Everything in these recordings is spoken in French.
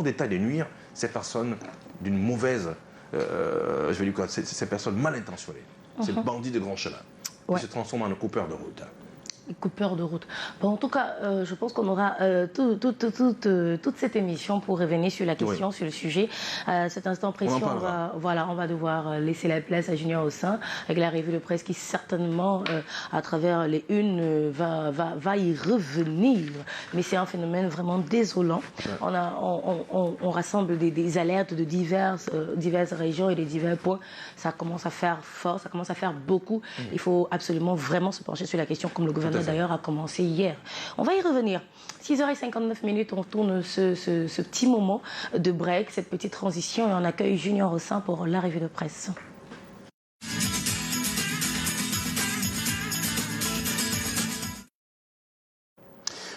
hors d'état de nuire ces personnes d'une mauvaise, je vais dire quoi, ces personnes mal intentionnées, ces bandits de grand chemin, qui se transforment en coupeurs de route. Coupeur de route. Bon, en tout cas, je pense qu'on aura toute cette émission pour revenir sur la question, sur le sujet. Cet instant précis, on va devoir laisser la place à Junior Ossin avec la revue de presse qui certainement, à travers les unes, va y revenir. Mais c'est un phénomène vraiment désolant. On rassemble des alertes de diverses régions et de divers points. Ça commence à faire fort, ça commence à faire beaucoup. Il faut absolument vraiment se pencher sur la question comme le gouvernement d'ailleurs a commencé hier. On va y revenir. 6h59, on tourne ce petit moment de break, cette petite transition et on accueille Junior Ossin pour la revue de presse.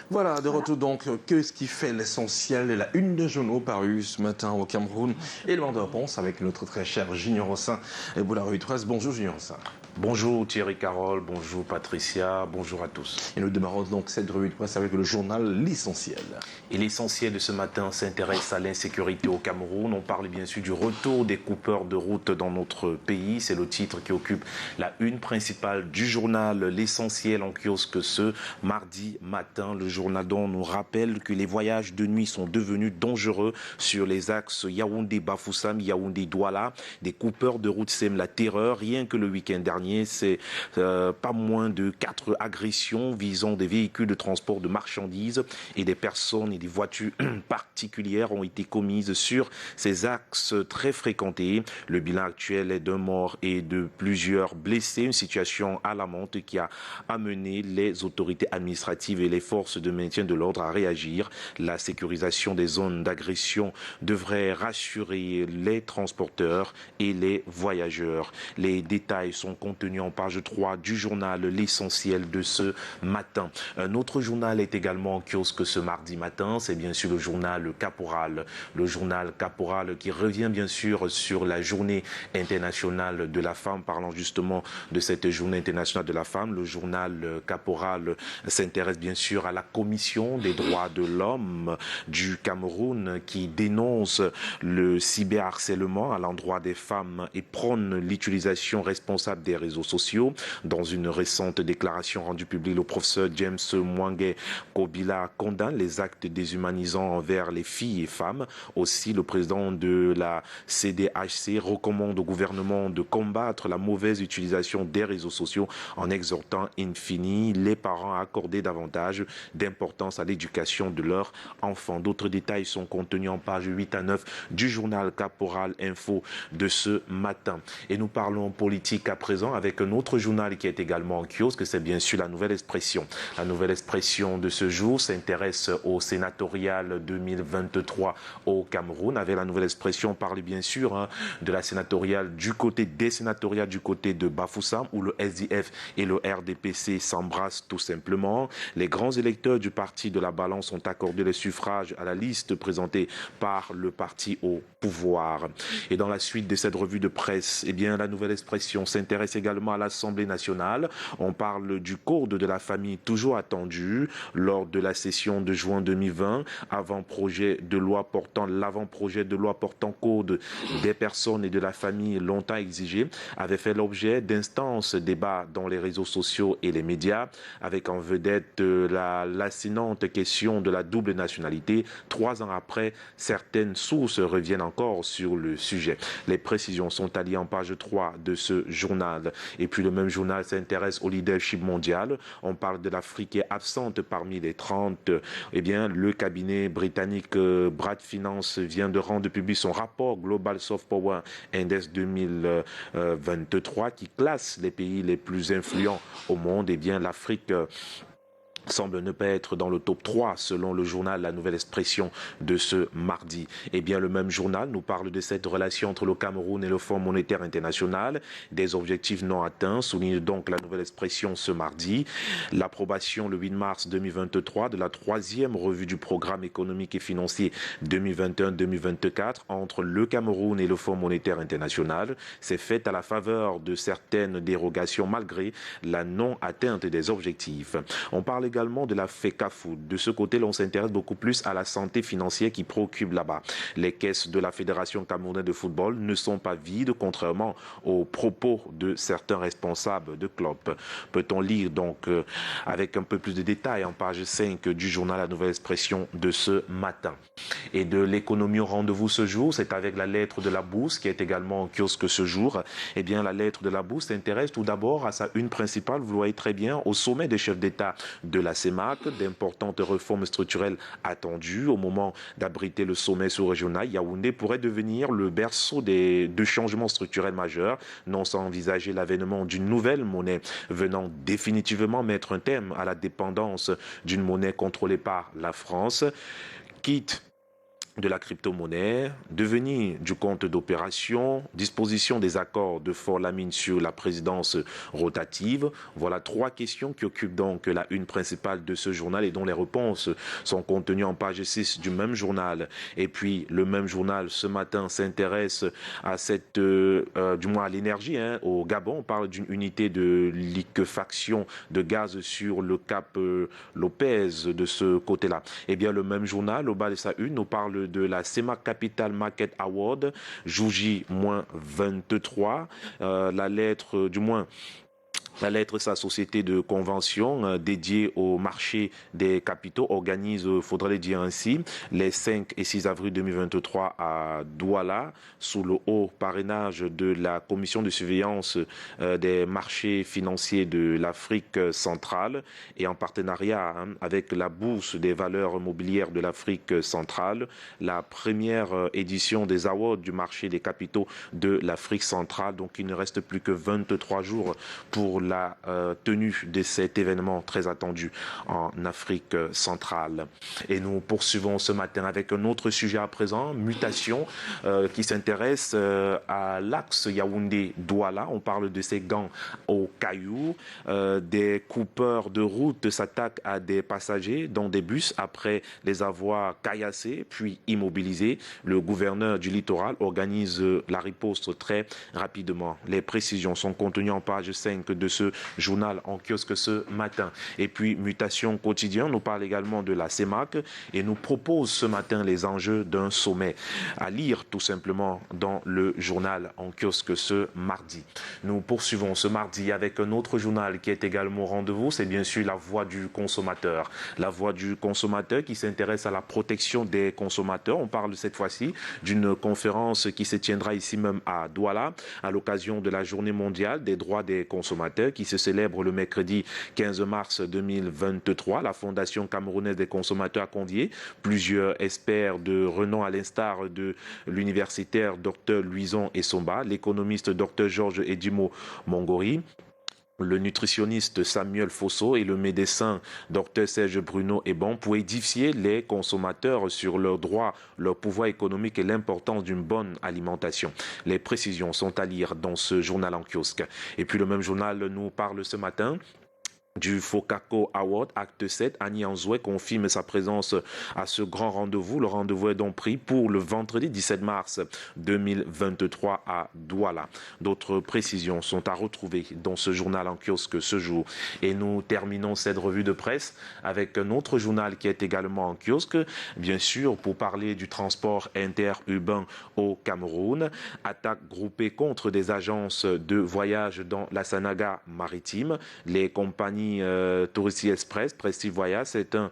Voilà, de retour donc, qu'est-ce qui fait l'essentiel de la une de journaux parus ce matin au Cameroun et le monde de réponse avec notre très cher Junior Ossin et pour la revue de presse. Bonjour Junior Ossin. Bonjour Thierry Carole, bonjour Patricia, bonjour à tous. Et nous démarrons donc cette revue de presse avec le journal L'Essentiel. Et l'essentiel de ce matin s'intéresse à l'insécurité au Cameroun. On parle bien sûr du retour des coupeurs de route dans notre pays. C'est le titre qui occupe la une principale du journal L'Essentiel en kiosque ce mardi matin. Le journal dont nous rappelle que les voyages de nuit sont devenus dangereux sur les axes Yaoundé-Bafoussam, Yaoundé-Douala. Des coupeurs de route sèment la terreur. Rien que le week-end dernier, c'est pas moins de 4 agressions visant des véhicules de transport de marchandises et des personnes et des voitures particulières ont été commises sur ces axes très fréquentés. Le bilan actuel est d'un mort et de plusieurs blessés, une situation alarmante qui a amené les autorités administratives et les forces de maintien de l'ordre à réagir. La sécurisation des zones d'agression devrait rassurer les transporteurs et les voyageurs. Les détails sont contenus en page 3 du journal L'Essentiel de ce matin. Un autre journal est également en kiosque ce mardi matin, c'est bien sûr le journal Caporal. Le journal Caporal qui revient bien sûr sur la journée internationale de la femme, parlant justement de cette journée internationale de la femme. Le journal Caporal s'intéresse bien sûr à la Commission des droits de l'homme du Cameroun qui dénonce le cyberharcèlement à l'endroit des femmes et prône l'utilisation responsable des réseaux sociaux. Dans une récente déclaration rendue publique, le professeur James Mwangue Kobila condamne les actes déshumanisants envers les filles et femmes. Aussi, le président de la CDHC recommande au gouvernement de combattre la mauvaise utilisation des réseaux sociaux en exhortant in fine les parents à accorder davantage d'importance à l'éducation de leurs enfants. D'autres détails sont contenus en pages 8 à 9 du journal Caporal Info de ce matin. Et nous parlons politique à présent avec un autre journal qui est également en kiosque, c'est bien sûr La Nouvelle Expression. La Nouvelle Expression de ce jour s'intéresse au sénatorial 2023 au Cameroun. Avec La Nouvelle Expression, on parle bien sûr de la sénatoriale du côté des sénatoriales du côté de Bafoussam où le SDF et le RDPC s'embrassent tout simplement. Les grands électeurs du parti de la Balance ont accordé les suffrages à la liste présentée par le parti au pouvoir. Et dans la suite de cette revue de presse, eh bien, La Nouvelle Expression s'intéresse également à l'Assemblée nationale. On parle du code de la famille toujours attendu lors de la session de juin 2020, l'avant-projet de loi portant code des personnes et de la famille longtemps exigé avait fait l'objet d'instances débats dans les réseaux sociaux et les médias, avec en vedette la lancinante question de la double nationalité. 3 ans après, certaines sources reviennent encore sur le sujet. Les précisions sont alliées en page 3 de ce journal. Et puis le même journal s'intéresse au leadership mondial. On parle de l'Afrique qui est absente parmi les 30. Eh bien, le cabinet britannique Brad Finance vient de rendre public son rapport Global Soft Power Index 2023 qui classe les pays les plus influents au monde. Eh bien, l'Afrique semble ne pas être dans le top 3 selon le journal La Nouvelle Expression de ce mardi. Eh bien, le même journal nous parle de cette relation entre le Cameroun et le Fonds monétaire international, des objectifs non atteints, souligne donc La Nouvelle Expression ce mardi. L'approbation le 8 mars 2023 de la 3e revue du programme économique et financier 2021-2024 entre le Cameroun et le Fonds monétaire international s'est faite à la faveur de certaines dérogations malgré la non-atteinte des objectifs. On parle également de la FECAFOOT. De ce côté, l'on s'intéresse beaucoup plus à la santé financière qui préoccupe là-bas. Les caisses de la Fédération camerounaise de football ne sont pas vides, contrairement aux propos de certains responsables de clubs. Peut-on lire donc avec un peu plus de détails en page 5 du journal La Nouvelle Expression de ce matin. Et de l'économie au rendez-vous ce jour, c'est avec la lettre de la Bourse qui est également en kiosque ce jour. Eh bien, la lettre de la Bourse s'intéresse tout d'abord à sa une principale, vous le voyez très bien, au sommet des chefs d'État de la CEMAC, d'importantes réformes structurelles attendues au moment d'abriter le sommet sous-régional. Yaoundé pourrait devenir le berceau de changements structurels majeurs, non sans envisager l'avènement d'une nouvelle monnaie venant définitivement mettre un terme à la dépendance d'une monnaie contrôlée par la France, quitte de la crypto-monnaie, devenir du compte d'opération, disposition des accords de Fort-Lamine sur la présidence rotative. Voilà 3 questions qui occupent donc la une principale de ce journal et dont les réponses sont contenues en page 6 du même journal. Et puis le même journal ce matin s'intéresse à cette, du moins à l'énergie, au Gabon. On parle d'une unité de liquéfaction de gaz sur le cap Lopez de ce côté-là. Eh bien le même journal, au bas de sa une, nous parle de la CEMAC Capital Market Award, JOUJ-23, la lettre, du moins, la lettre, sa société de convention dédiée au marché des capitaux, organise, faudrait le dire ainsi, les 5 et 6 avril 2023 à Douala, sous le haut parrainage de la commission de surveillance des marchés financiers de l'Afrique centrale et en partenariat avec la Bourse des valeurs mobilières de l'Afrique centrale, la première édition des awards du marché des capitaux de l'Afrique centrale. Donc il ne reste plus que 23 jours pour la tenue de cet événement très attendu en Afrique centrale. Et nous poursuivons ce matin avec un autre sujet à présent, mutation, qui s'intéresse à l'axe Yaoundé-Douala. On parle de ces gants aux cailloux. Des coupeurs de route s'attaquent à des passagers dans des bus après les avoir caillassés puis immobilisés. Le gouverneur du littoral organise la riposte très rapidement. Les précisions sont contenues en page 5 de ce journal en kiosque ce matin. Et puis, mutation quotidien, nous parle également de la CEMAC et nous propose ce matin les enjeux d'un sommet à lire tout simplement dans le journal en kiosque ce mardi. Nous poursuivons ce mardi avec un autre journal qui est également au rendez-vous, c'est bien sûr la voix du consommateur. La voix du consommateur qui s'intéresse à la protection des consommateurs. On parle cette fois-ci d'une conférence qui se tiendra ici même à Douala à l'occasion de la journée mondiale des droits des consommateurs qui se célèbre le mercredi 15 mars 2023. La Fondation camerounaise des consommateurs a convié plusieurs experts de renom à l'instar de l'universitaire Dr Louison Essomba, l'économiste Dr Georges Edimo Mongori, le nutritionniste Samuel Fosso et le médecin Dr Serge Bruno Ebon pour édifier les consommateurs sur leurs droits, leur pouvoir économique et l'importance d'une bonne alimentation. Les précisions sont à lire dans ce journal en kiosque. Et puis le même journal nous parle ce matin du Focaco Award, acte 7, Annie Anzoué confirme sa présence à ce grand rendez-vous. Le rendez-vous est donc pris pour le vendredi 17 mars 2023 à Douala. D'autres précisions sont à retrouver dans ce journal en kiosque ce jour. Et nous terminons cette revue de presse avec un autre journal qui est également en kiosque, bien sûr, pour parler du transport interurbain au Cameroun. Attaque groupée contre des agences de voyage dans la Sanaga maritime. Les compagnies Touristy Express, Prestige Voyage, c'est un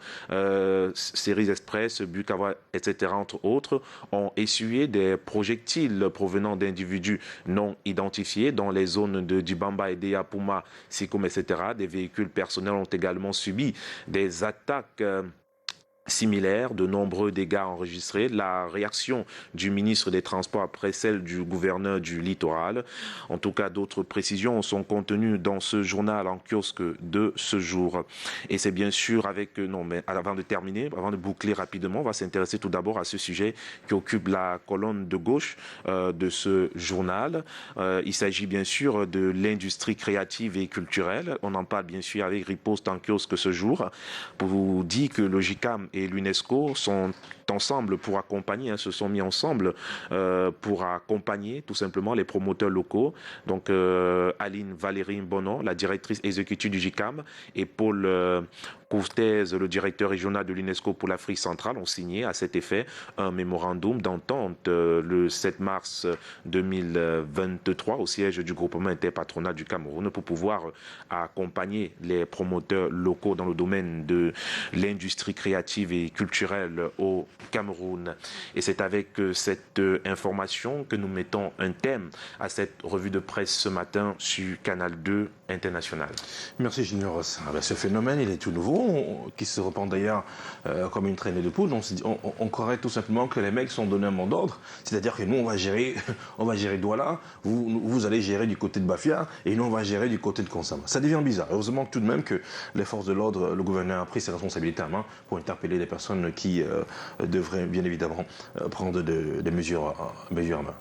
Séries Express, Bukawa, etc. entre autres, ont essuyé des projectiles provenant d'individus non identifiés dans les zones de Dibamba et Deyapuma, Sikum, etc. Des véhicules personnels ont également subi des attaques similaire, de nombreux dégâts enregistrés. La réaction du ministre des Transports après celle du gouverneur du littoral. En tout cas, d'autres précisions sont contenues dans ce journal en kiosque de ce jour. Et c'est bien sûr avec... Non, mais avant de terminer, avant de boucler rapidement, on va s'intéresser tout d'abord à ce sujet qui occupe la colonne de gauche de ce journal. Il s'agit bien sûr de l'industrie créative et culturelle. On en parle bien sûr avec Riposte en kiosque ce jour pour vous dire que le GICAM et l'UNESCO sont ensemble pour accompagner, se sont mis ensemble pour accompagner tout simplement les promoteurs locaux. Donc Aline Valérie Bonon, la directrice exécutive du GICAM, et Paul Courtez, le directeur régional de l'UNESCO pour l'Afrique centrale, ont signé à cet effet un mémorandum d'entente le 7 mars 2023 au siège du groupement interpatronal du Cameroun pour pouvoir accompagner les promoteurs locaux dans le domaine de l'industrie créative et culturelle au Cameroun. Et c'est avec cette information que nous mettons un thème à cette revue de presse ce matin sur Canal 2 International. Merci Junior. Ce phénomène, il est tout nouveau, qui se répand d'ailleurs comme une traînée de poudre. On croirait tout simplement que les mecs sont donnés un mot d'ordre, c'est-à-dire que nous on va gérer Douala, vous allez gérer du côté de Bafia, et nous on va gérer du côté de Konsama. Ça devient bizarre. Heureusement tout de même que les forces de l'ordre, le gouverneur a pris ses responsabilités à main pour interpeller les personnes qui devraient bien évidemment prendre des mesures à main.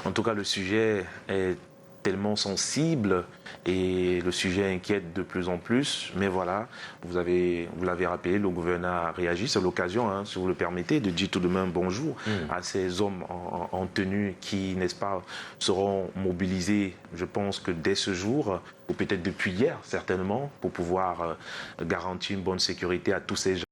En tout cas, le sujet est tellement sensible et le sujet inquiète de plus en plus. Mais voilà, vous l'avez rappelé, le gouverneur a réagi. C'est l'occasion, si vous le permettez, de dire tout de même bonjour à ces hommes en tenue qui, n'est-ce pas, seront mobilisés, je pense que dès ce jour, ou peut-être depuis hier certainement, pour pouvoir garantir une bonne sécurité à tous ces gens.